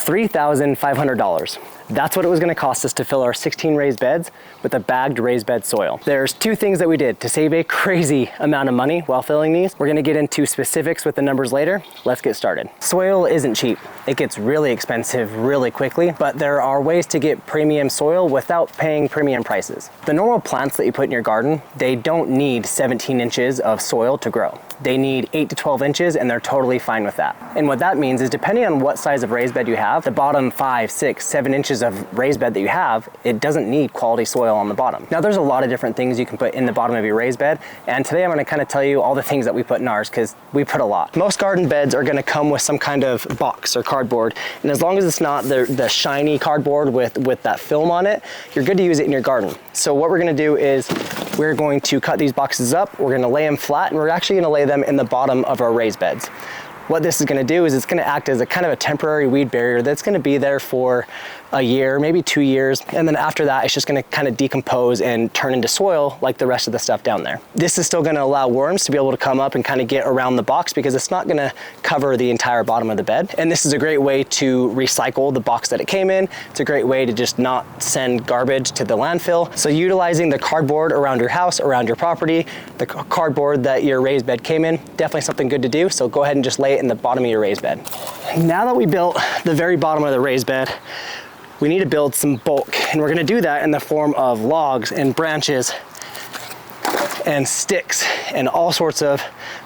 $3,500. That's what it was gonna cost us to fill our 16 raised beds with a bagged raised bed soil. There's two things that we did to save a crazy amount of money while filling these. We're gonna get into specifics with the numbers later. Let's get started. Soil isn't cheap. It gets really expensive really quickly, but there are ways to get premium soil without paying premium prices. The normal plants that you put in your garden, they don't need 17 inches of soil to grow. They need 8 to 12 inches and they're totally fine with that. And what that means is depending on what size of raised bed you have, the bottom 5, 6, 7 inches of raised bed that you have, it doesn't need quality soil on the bottom. Now there's a lot of different things you can put in the bottom of your raised bed, and today I'm gonna kind of tell you all the things that we put in ours because we put a lot. Most garden beds are gonna come with some kind of box or cardboard, and as long as it's not the shiny cardboard with that film on it, you're good to use it in your garden. So what we're gonna do is we're going to cut these boxes up, we're gonna lay them flat, and we're actually gonna lay them in the bottom of our raised beds. What this is gonna do is it's gonna act as a kind of a temporary weed barrier that's gonna be there for a year, maybe 2 years. And then after that, it's just gonna kind of decompose and turn into soil like the rest of the stuff down there. This is still gonna allow worms to be able to come up and kind of get around the box because it's not gonna cover the entire bottom of the bed. And this is a great way to recycle the box that it came in. It's a great way to just not send garbage to the landfill. So utilizing the cardboard around your house, around your property, the cardboard that your raised bed came in, definitely something good to do. So go ahead and just lay it in the bottom of your raised bed. Now that we built the very bottom of the raised bed, we need to build some bulk, and we're gonna do that in the form of logs and branches and sticks and all sorts of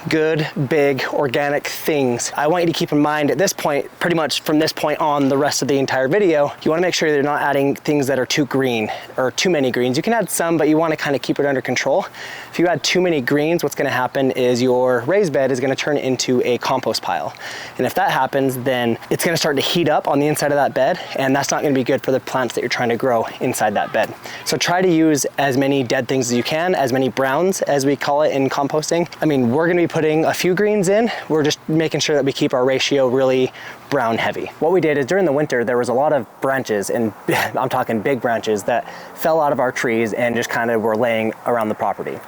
good, big, organic things. I want you to keep in mind at this point, pretty much from this point on the rest of the entire video, you wanna make sure you're not adding things that are too green or too many greens. You can add some, but you wanna kind of keep it under control. If you add too many greens, what's gonna happen is your raised bed is gonna turn into a compost pile. And if that happens, then it's gonna start to heat up on the inside of that bed, and that's not gonna be good for the plants that you're trying to grow inside that bed. So try to use as many dead things as you can, as many browns as we call it in composting. I mean, we're gonna be putting a few greens in. We're just making sure that we keep our ratio really brown heavy. What we did is during the winter, there was a lot of branches, and I'm talking big branches, that fell out of our trees and just kind of were laying around the property.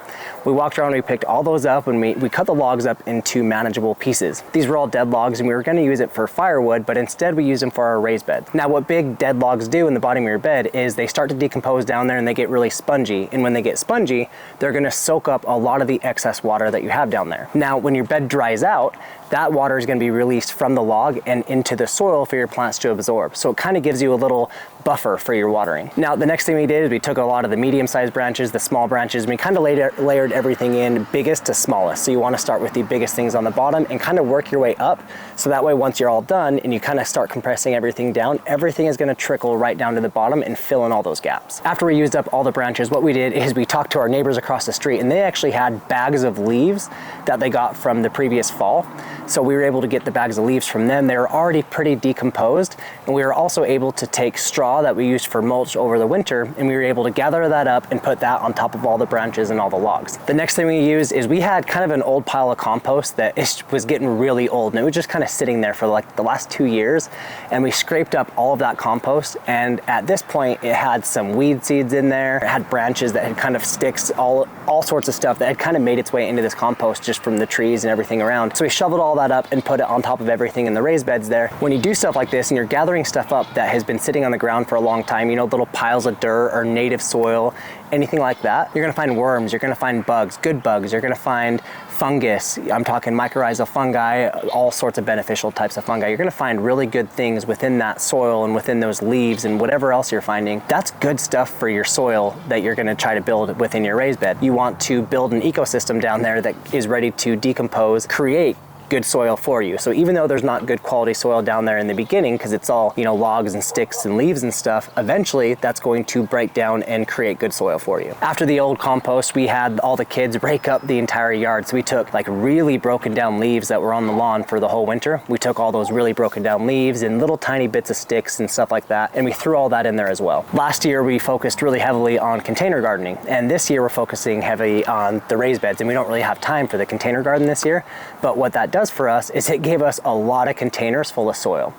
We walked around, we picked all those up, and we cut the logs up into manageable pieces. These were all dead logs, and we were gonna use it for firewood, but instead we used them for our raised bed. Now, what big dead logs do in the bottom of your bed is they start to decompose down there and they get really spongy. And when they get spongy, they're gonna soak up a lot of the excess water that you have down there. Now, when your bed dries out, that water is gonna be released from the log and into the soil for your plants to absorb. So it kind of gives you a little buffer for your watering. Now, the next thing we did is we took a lot of the medium-sized branches, the small branches, and we kind of layered everything in biggest to smallest. So you wanna start with the biggest things on the bottom and kind of work your way up. So that way, once you're all done and you kind of start compressing everything down, everything is gonna trickle right down to the bottom and fill in all those gaps. After we used up all the branches, what we did is we talked to our neighbors across the street, and they actually had bags of leaves that they got from the previous fall. So we were able to get the bags of leaves from them. They were already pretty decomposed, and we were also able to take straw that we used for mulch over the winter, and we were able to gather that up and put that on top of all the branches and all the logs. The next thing we used is we had kind of an old pile of compost that was getting really old, and it was just kind of sitting there for like the last 2 years, and we scraped up all of that compost, and at this point it had some weed seeds in there, it had branches that had kind of sticks, all sorts of stuff that had kind of made its way into this compost just from the trees and everything around. So we shoveled all that up and put it on top of everything in the raised beds there. When you do stuff like this and you're gathering stuff up that has been sitting on the ground for a long time, you know, little piles of dirt or native soil, anything like that, you're gonna find worms, you're gonna find bugs, good bugs, you're gonna find fungus. I'm talking mycorrhizal fungi, all sorts of beneficial types of fungi. You're gonna find really good things within that soil and within those leaves and whatever else you're finding. That's good stuff for your soil that you're gonna try to build within your raised bed. You want to build an ecosystem down there that is ready to decompose, create good soil for you. So even though there's not good quality soil down there in the beginning, because it's all, you know, logs and sticks and leaves and stuff, eventually that's going to break down and create good soil for you. After the old compost, we had all the kids rake up the entire yard. So we took like really broken down leaves that were on the lawn for the whole winter. We took all those really broken down leaves and little tiny bits of sticks and stuff like that, and we threw all that in there as well. Last year, we focused really heavily on container gardening, and this year we're focusing heavily on the raised beds, and we don't really have time for the container garden this year, but what that does for us is it gave us a lot of containers full of soil.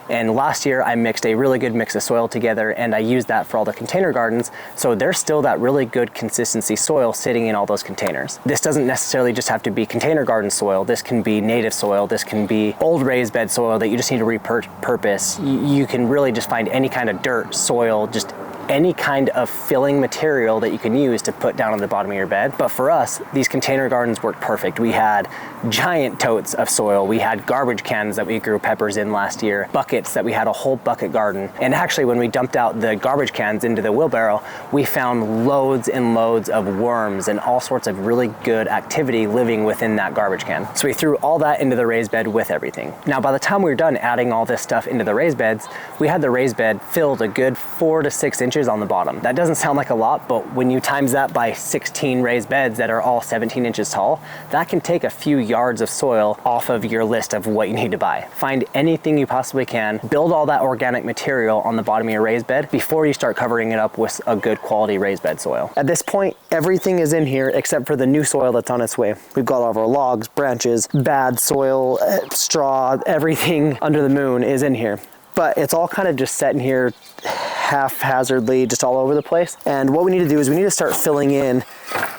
And last year I mixed a really good mix of soil together, and I used that for all the container gardens. So there's still that really good consistency soil sitting in all those containers. This doesn't necessarily just have to be container garden soil. This can be native soil. This can be old raised bed soil that you just need to repurpose. You can really just find any kind of dirt, soil, just any kind of filling material that you can use to put down on the bottom of your bed. But for us, these container gardens worked perfect. We had giant totes of soil. We had garbage cans that we grew peppers in last year, buckets that we had a whole bucket garden. And actually when we dumped out the garbage cans into the wheelbarrow, we found loads and loads of worms and all sorts of really good activity living within that garbage can. So we threw all that into the raised bed with everything. Now, by the time we were done adding all this stuff into the raised beds, we had the raised bed filled a good 4 to 6 inches on the bottom. That doesn't sound like a lot, but when you times that by 16 raised beds that are all 17 inches tall, that can take a few yards of soil off of your list of what you need to buy. Find anything you possibly can, build all that organic material on the bottom of your raised bed before you start covering it up with a good quality raised bed soil. At this point, everything is in here except for the new soil that's on its way. We've got all of our logs, branches, bad soil, straw, everything under the moon is in here. But it's all kind of just set in here haphazardly, just all over the place. And what we need to do is we need to start filling in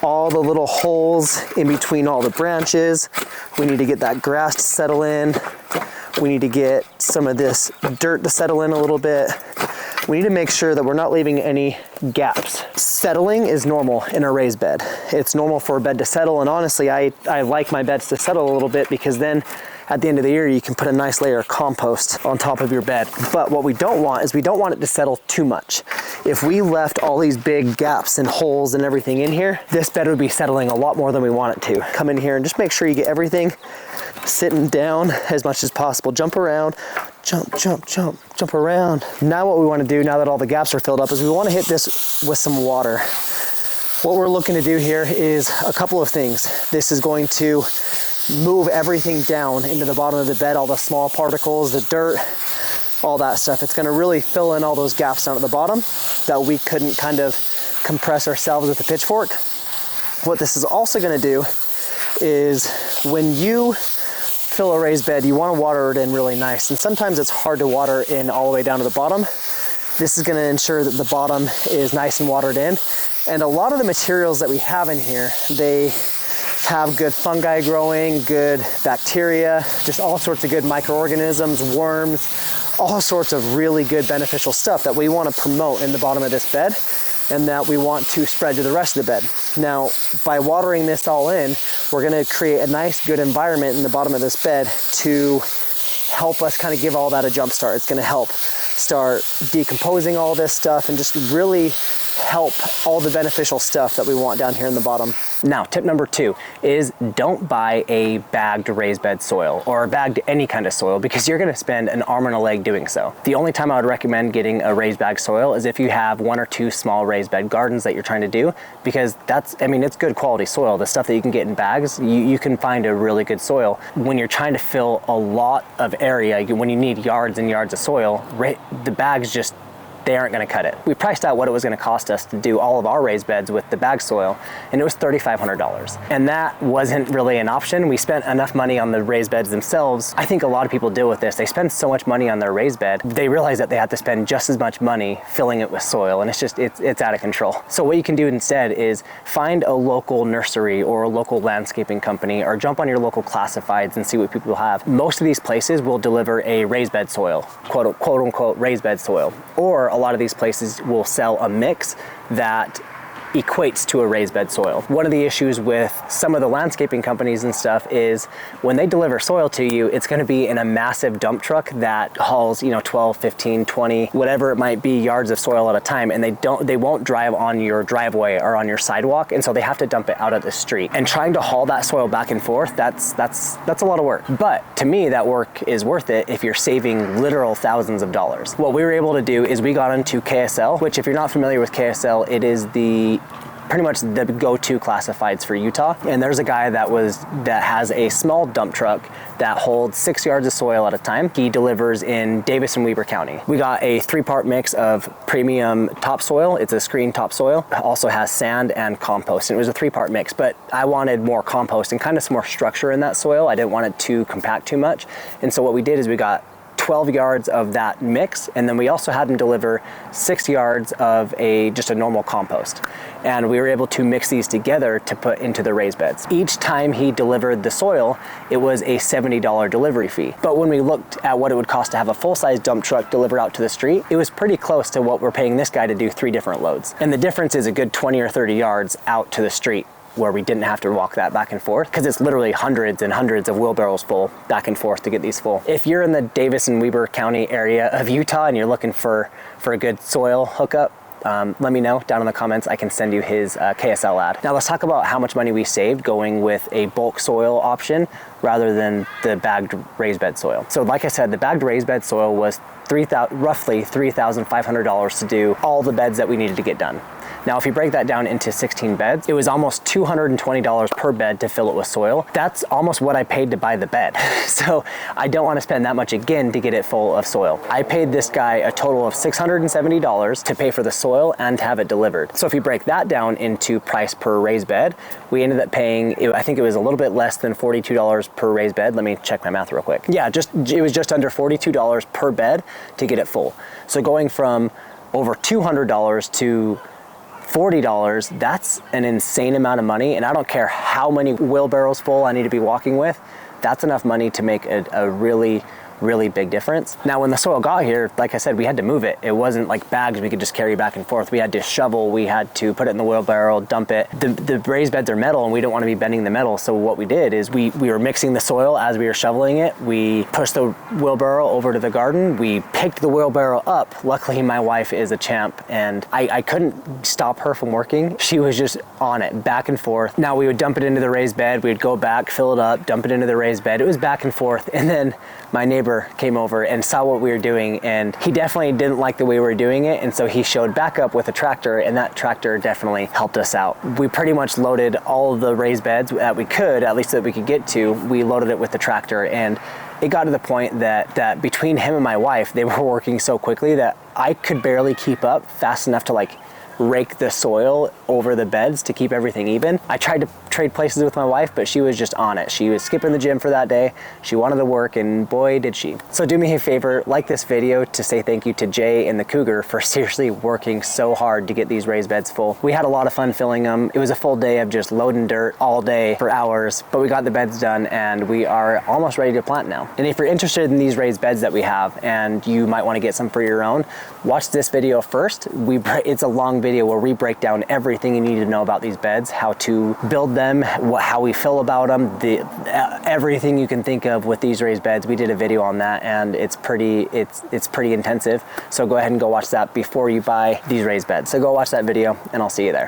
all the little holes in between all the branches. We need to get that grass to settle in. We need to get some of this dirt to settle in a little bit. We need to make sure that we're not leaving any gaps. Settling is normal in a raised bed. It's normal for a bed to settle, and honestly, I like my beds to settle a little bit because then at the end of the year, you can put a nice layer of compost on top of your bed. But what we don't want is we don't want it to settle too much. If we left all these big gaps and holes and everything in here, this bed would be settling a lot more than we want it to. Come in here and just make sure you get everything sitting down as much as possible. Jump around, jump around. Now what we want to do, now that all the gaps are filled up, is we want to hit this with some water. What we're looking to do here is a couple of things. This is going to move everything down into the bottom of the bed, all the small particles, the dirt, all that stuff. It's gonna really fill in all those gaps down at the bottom that we couldn't kind of compress ourselves with a pitchfork. What this is also gonna do is when you fill a raised bed, you wanna water it in really nice. And sometimes it's hard to water in all the way down to the bottom. This is gonna ensure that the bottom is nice and watered in. And a lot of the materials that we have in here, they have good fungi growing, good bacteria, just all sorts of good microorganisms, worms, all sorts of really good beneficial stuff that we want to promote in the bottom of this bed and that we want to spread to the rest of the bed. Now, by watering this all in, we're going to create a nice, good environment in the bottom of this bed to help us kind of give all that a jump start. It's going to help start decomposing all this stuff and just really help all the beneficial stuff that we want down here in the bottom. Now, tip number 2 is don't buy a bagged raised bed soil or bagged any kind of soil because you're gonna spend an arm and a leg doing so. The only time I would recommend getting a raised bag soil is if you have 1 or 2 small raised bed gardens that you're trying to do, because it's good quality soil. The stuff that you can get in bags, you can find a really good soil. When you're trying to fill a lot of area, when you need yards and yards of soil, the bags just, they aren't going to cut it. We priced out what it was going to cost us to do all of our raised beds with the bag soil, and it was $3,500. And that wasn't really an option. We spent enough money on the raised beds themselves. I think a lot of people deal with this. They spend so much money on their raised bed, they realize that they have to spend just as much money filling it with soil, and it's out of control. So what you can do instead is find a local nursery or a local landscaping company, or jump on your local classifieds and see what people have. Most of these places will deliver a raised bed soil, quote unquote raised bed soil, or a lot of these places will sell a mix that equates to a raised bed soil. One of the issues with some of the landscaping companies and stuff is when they deliver soil to you, it's going to be in a massive dump truck that hauls 12, 15, 20, whatever it might be, yards of soil at a time, and they won't drive on your driveway or on your sidewalk, and so they have to dump it out at the street. And trying to haul that soil back and forth, that's a lot of work. But to me, that work is worth it if you're saving literal thousands of dollars. What we were able to do is we got into KSL, which if you're not familiar with KSL, it is pretty much the go-to classifieds for Utah. And there's a guy that has a small dump truck that holds 6 yards of soil at a time. He delivers in Davis and Weber County. We got a 3-part mix of premium topsoil. It's a screen topsoil. It also has sand and compost. And it was a 3-part mix, but I wanted more compost and kind of some more structure in that soil. I didn't want it to compact too much. And so what we did is we got 12 yards of that mix, and then we also had him deliver 6 yards of just a normal compost. And we were able to mix these together to put into the raised beds. Each time he delivered the soil, it was a $70 delivery fee. But when we looked at what it would cost to have a full-size dump truck deliver out to the street, it was pretty close to what we're paying this guy to do 3 different loads. And the difference is a good 20 or 30 yards out to the street, where we didn't have to walk that back and forth, because it's literally hundreds and hundreds of wheelbarrows full back and forth to get these full. If you're in the Davis and Weber County area of Utah and you're looking for a good soil hookup, let me know down in the comments. I can send you his KSL ad. Now let's talk about how much money we saved going with a bulk soil option rather than the bagged raised bed soil. So like I said, the bagged raised bed soil was roughly $3,500 to do all the beds that we needed to get done. Now, if you break that down into 16 beds, it was almost $220 per bed to fill it with soil. That's almost what I paid to buy the bed. So I don't want to spend that much again to get it full of soil. I paid this guy a total of $670 to pay for the soil and to have it delivered. So if you break that down into price per raised bed, we ended up paying, I think it was a little bit less than $42 per raised bed. Let me check my math real quick. Yeah, it was just under $42 per bed to get it full. So going from over $200 to $40, that's an insane amount of money, and I don't care how many wheelbarrows full I need to be walking with, that's enough money to make a really big difference. Now, when the soil got here, like I said, we had to move it. It wasn't like bags we could just carry back and forth. We had to shovel, we had to put it in the wheelbarrow, dump it. The raised beds are metal, and we don't want to be bending the metal, so what we did is we were mixing the soil as we were shoveling it. We pushed the wheelbarrow over to the garden. We picked the wheelbarrow up. Luckily, my wife is a champ, and I couldn't stop her from working. She was just on it, back and forth. Now, we would dump it into the raised bed. We'd go back, fill it up, dump it into the raised bed. It was back and forth, and then my neighbor came over and saw what we were doing, and he definitely didn't like the way we were doing it, and so he showed back up with a tractor, and that tractor definitely helped us out. We pretty much loaded all of the raised beds that we could, at least that we could get to, we loaded it with the tractor, and it got to the point that between him and my wife, they were working so quickly that I could barely keep up fast enough to like rake the soil over the beds to keep everything even. I tried to trade places with my wife, but she was just on it. She was skipping the gym for that day. She wanted to work, and boy, did she. So do me a favor, like this video to say thank you to Jay and the Cougar for seriously working so hard to get these raised beds full. We had a lot of fun filling them. It was a full day of just loading dirt all day for hours, but we got the beds done, and we are almost ready to plant now. And if you're interested in these raised beds that we have, and you might want to get some for your own, watch this video first. It's a long video where we break down everything you need to know about these beds, how to build them, how we feel about them, everything you can think of with these raised beds. We did a video on that, and it's pretty intensive. So go ahead and go watch that before you buy these raised beds. So go watch that video, and I'll see you there.